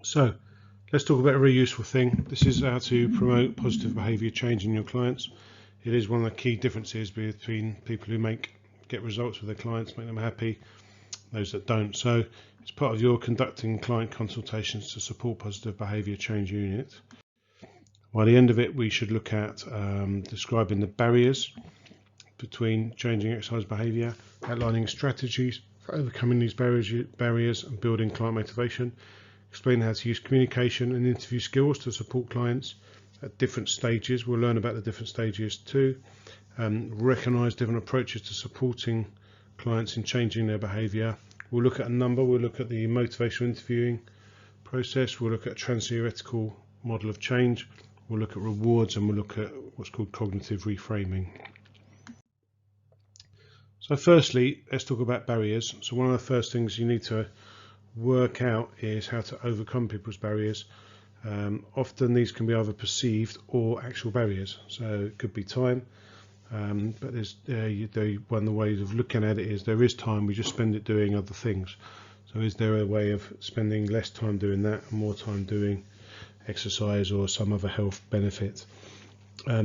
So let's talk about a very useful thing. This is how to promote positive behaviour change in your clients. It is one of the key differences between people who get results with their clients, make them happy, those that don't. So it's part of your conducting client consultations to support positive behaviour change unit. By the end of it, we should look at describing the barriers between changing exercise behaviour, outlining strategies for overcoming these barriers and building client motivation, explain how to use communication and interview skills to support clients at different stages. We'll learn about the different stages too. Recognise different approaches to supporting clients in changing their behaviour. We'll look at a number. We'll look at the motivational interviewing process. We'll look at a transtheoretical model of change. We'll look at rewards, and we'll look at what's called cognitive reframing. So firstly, let's talk about barriers. So one of the first things you need to work out is how to overcome people's barriers. Often these can be either perceived or actual barriers. So it could be time, but there's one of the ways of looking at it is there is time, we just spend it doing other things. So is there a way of spending less time doing that and more time doing exercise or some other health benefit?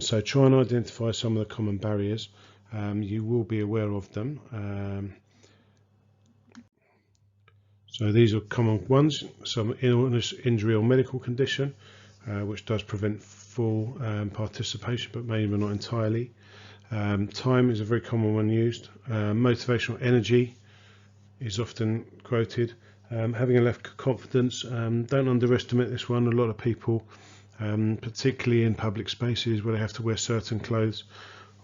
So try and identify some of the common barriers. You will be aware of them. So these are common ones: some illness, injury or medical condition, which does prevent full participation, but maybe not entirely. Time is a very common one used. Motivational energy is often quoted. Having a lack of confidence, don't underestimate this one. A lot of people, particularly in public spaces where they have to wear certain clothes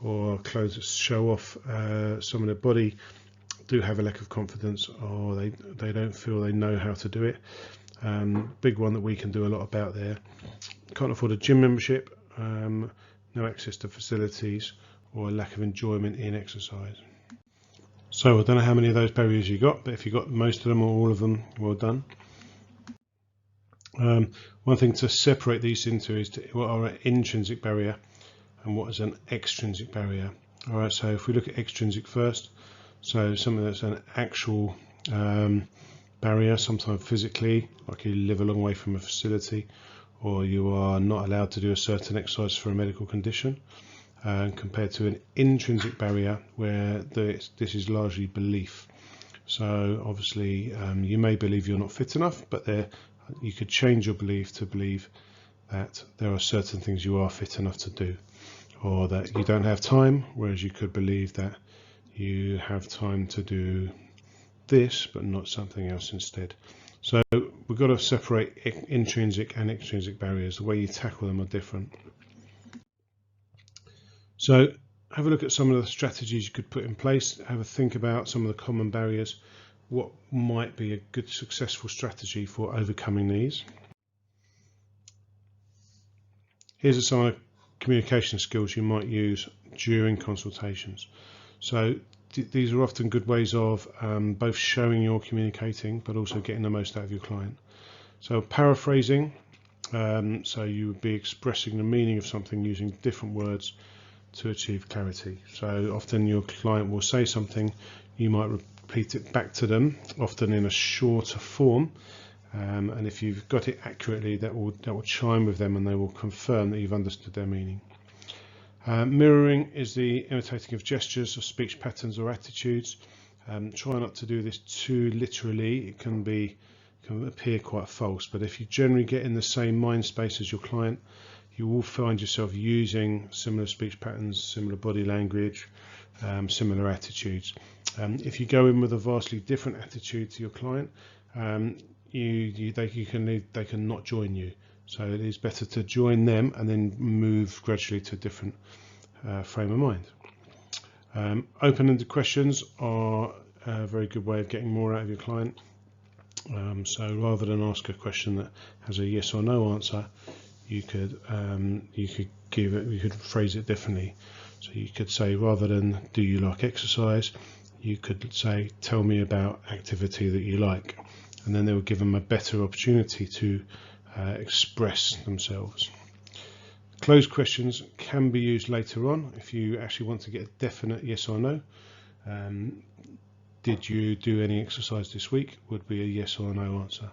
or clothes that show off some of their body, do have a lack of confidence, or they don't feel they know how to do it. Big one that we can do a lot about there. Can't afford a gym membership, no access to facilities, or a lack of enjoyment in exercise. So I don't know how many of those barriers you got, but if you got most of them or all of them, well done. One thing to separate these into is what are an intrinsic barrier and what is an extrinsic barrier. All right, so if we look at extrinsic first, so something that's an actual barrier, sometimes physically, like you live a long way from a facility, or you are not allowed to do a certain exercise for a medical condition, compared to an intrinsic barrier where this is largely belief. So obviously you may believe you're not fit enough, but you could change your belief to believe that there are certain things you are fit enough to do, or that you don't have time, whereas you could believe that you have time to do this but not something else instead. So we've got to separate intrinsic and extrinsic barriers. The way you tackle them are different. So have a look at some of the strategies you could put in place. Have a think about some of the common barriers. What might be a good successful strategy for overcoming these? Here's some of the communication skills you might use during consultations. So these are often good ways of both showing you're communicating but also getting the most out of your client. So paraphrasing, so you would be expressing the meaning of something using different words to achieve clarity. So often your client will say something, you might repeat it back to them, often in a shorter form, and if you've got it accurately, that will chime with them and they will confirm that you've understood their meaning. Mirroring is the imitating of gestures or speech patterns or attitudes. Try not to do this too literally. It can appear quite false, but if you generally get in the same mind space as your client, you will find yourself using similar speech patterns, similar body language, similar attitudes. If you go in with a vastly different attitude to your client, they can not join you. So it is better to join them and then move gradually to a different frame of mind. Open-ended questions are a very good way of getting more out of your client. So rather than ask a question that has a yes or no answer, you could phrase it differently. So you could say, rather than "do you like exercise," you could say, "tell me about activity that you like," and then they will give them a better opportunity to express themselves. Closed questions can be used later on if you actually want to get a definite yes or no. Did you do any exercise this week? Would be a yes or no answer.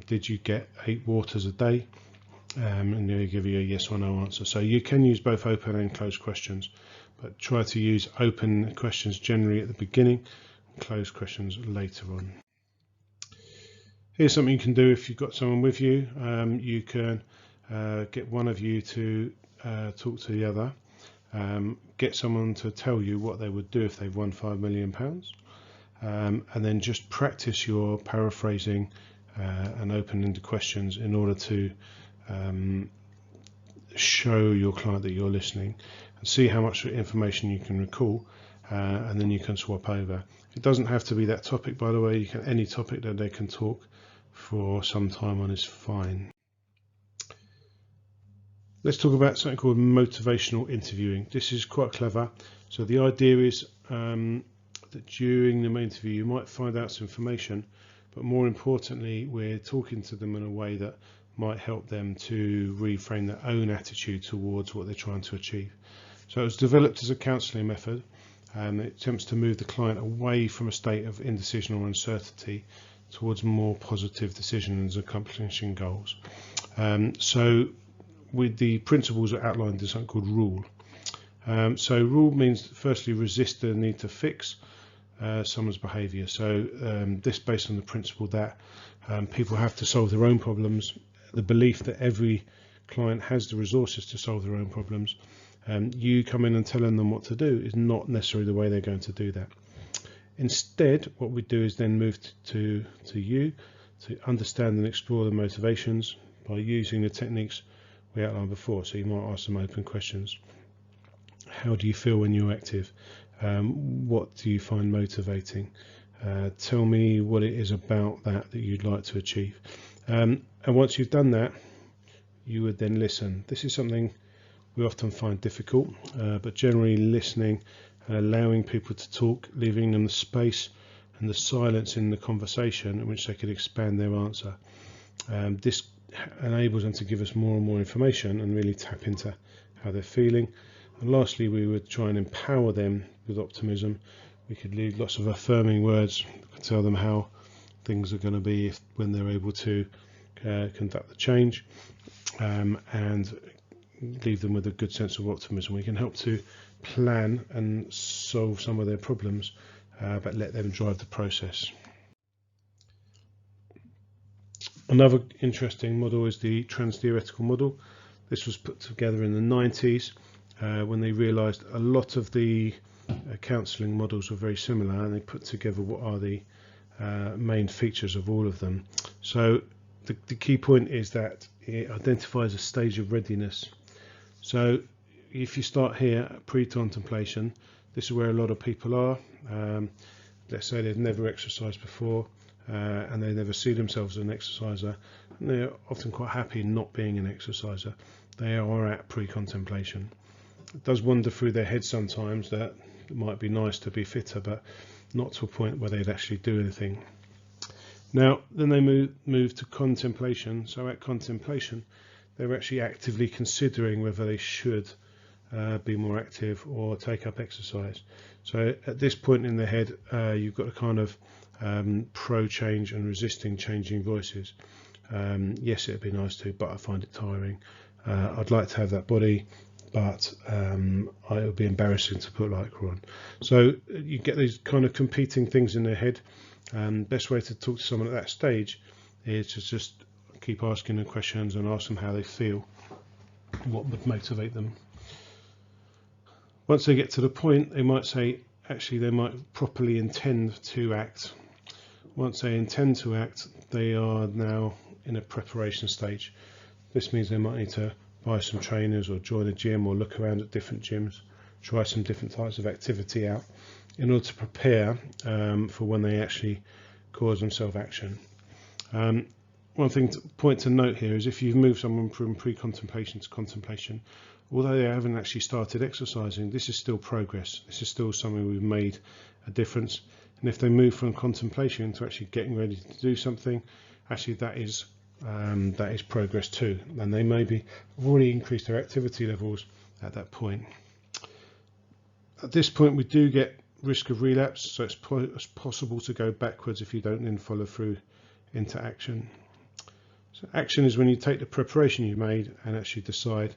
Did you get 8 waters a day? And they'll give you a yes or no answer. So you can use both open and closed questions, but try to use open questions generally at the beginning and closed questions later on. Here's something you can do if you've got someone with you. You can get one of you to talk to the other. Get someone to tell you what they would do if they've won £5 million, and then just practice your paraphrasing and open-ended questions in order to show your client that you're listening, and see how much information you can recall, and then you can swap over. It doesn't have to be that topic, by the way. You can, any topic that they can talk for some time on is fine. Let's talk about something called motivational interviewing. This is quite clever. So the idea is that during the interview you might find out some information, but more importantly we're talking to them in a way that might help them to reframe their own attitude towards what they're trying to achieve. So it was developed as a counselling method, and it attempts to move the client away from a state of indecision or uncertainty towards more positive decisions and accomplishing goals. So with the principles are outlined in something called rule. So rule means firstly resist the need to fix someone's behaviour. So this based on the principle that people have to solve their own problems, the belief that every client has the resources to solve their own problems. You come in and telling them what to do is not necessarily the way they're going to do that. Instead, what we do is then move to you to understand and explore the motivations by using the techniques we outlined before. So you might ask some open questions. How do you feel when you're active? What do you find motivating? Tell me what it is about that you'd like to achieve. And once you've done that, you would then listen. This is something we often find difficult, but generally listening and allowing people to talk, leaving them the space and the silence in the conversation in which they could expand their answer. This enables them to give us more and more information and really tap into how they're feeling. And lastly, we would try and empower them with optimism. We could leave lots of affirming words, tell them how things are going to be when they're able to conduct the change, and leave them with a good sense of optimism. We can help to plan and solve some of their problems, but let them drive the process. Another interesting model is the Transtheoretical model. This was put together in the 90s when they realised a lot of the counselling models were very similar, and they put together what are the main features of all of them. So the key point is that it identifies a stage of readiness. So if you start here at pre-contemplation, this is where a lot of people are. Let's say they've never exercised before, and they never see themselves as an exerciser, and they're often quite happy not being an exerciser. They are at pre-contemplation. It does wander through their head sometimes that it might be nice to be fitter, but not to a point where they'd actually do anything. Now then they move to contemplation. So at contemplation they're actually actively considering whether they should be more active or take up exercise. So at this point in the head you've got a kind of pro-change and resisting changing voices. Yes, it'd be nice to, but I find it tiring. I'd like to have that body, but it would be embarrassing to put lycra on. So you get these kind of competing things in their head. Best way to talk to someone at that stage is to just keep asking them questions and ask them how they feel, what would motivate them. Once they get to the point, they might say, actually they might properly intend to act. Once they intend to act, they are now in a preparation stage. This means they might need to buy some trainers or join a gym or look around at different gyms, try some different types of activity out in order to prepare for when they actually cause themselves action. One point to note here is if you've moved someone from pre-contemplation to contemplation, although they haven't actually started exercising, this is still progress. This is still something we've made a difference. And if they move from contemplation to actually getting ready to do something, actually that is progress too. And they maybe have already increased their activity levels at that point. At this point, we do get risk of relapse, so it's possible to go backwards if you don't then follow through into action. So action is when you take the preparation you made and actually decide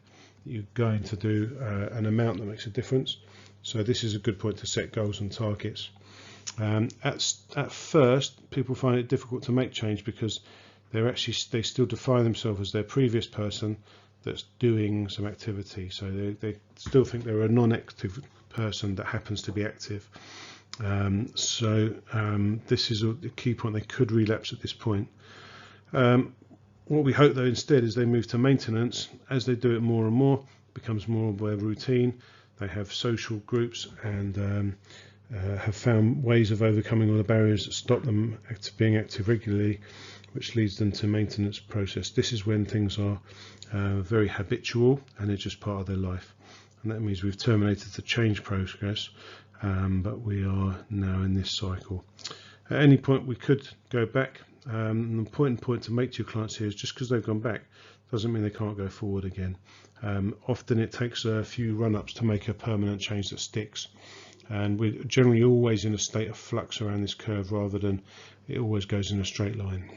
that you're going to do an amount that makes a difference. So this is a good point to set goals and targets. At first, people find it difficult to make change because they still define themselves as their previous person that's doing some activity. So they still think they're a non-active person that happens to be active. This is a key point. They could relapse at this point. What we hope though instead is they move to maintenance. As they do it more and more, it becomes more of their routine. They have social groups and have found ways of overcoming all the barriers that stop them being active regularly, which leads them to maintenance process. This is when things are very habitual and it's just part of their life, and that means we've terminated the change process, but we are now in this cycle. At any point we could go back. The important point to make to your clients here is just because they've gone back doesn't mean they can't go forward again. Often it takes a few run-ups to make a permanent change that sticks, and we're generally always in a state of flux around this curve rather than it always goes in a straight line.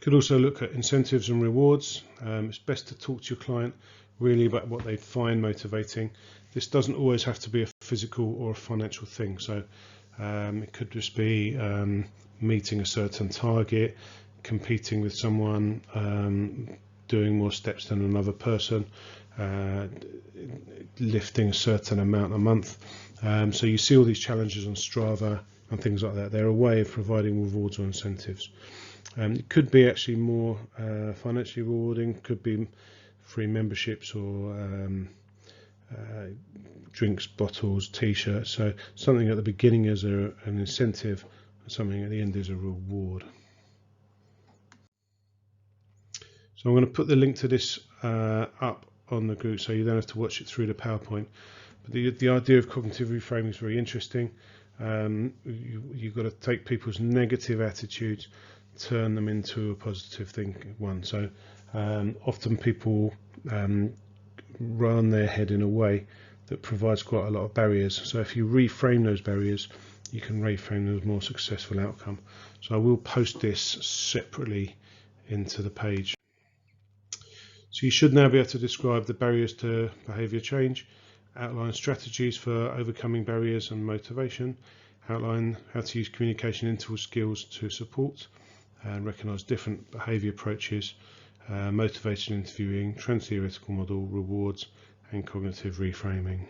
Could also look at incentives and rewards. It's best to talk to your client really about what they find motivating. This doesn't always have to be a physical or a financial thing. So it could just be meeting a certain target, competing with someone, doing more steps than another person, lifting a certain amount a month. So you see all these challenges on Strava and things like that. They're a way of providing rewards or incentives. It could be actually more financially rewarding, could be free memberships or drinks, bottles, t-shirts. So something at the beginning is an incentive, and something at the end is a reward. So I'm going to put the link to this up on the group so you don't have to watch it through the PowerPoint. But the idea of cognitive reframing is very interesting. You've got to take people's negative attitudes, turn them into a positive thinking one. So often people run their head in a way that provides quite a lot of barriers. So if you reframe those barriers, you can reframe them as a more successful outcome. So I will post this separately into the page. So you should now be able to describe the barriers to behaviour change, outline strategies for overcoming barriers and motivation, outline how to use communication interval skills to support and recognise different behaviour approaches, motivation interviewing, transtheoretical model, rewards and cognitive reframing.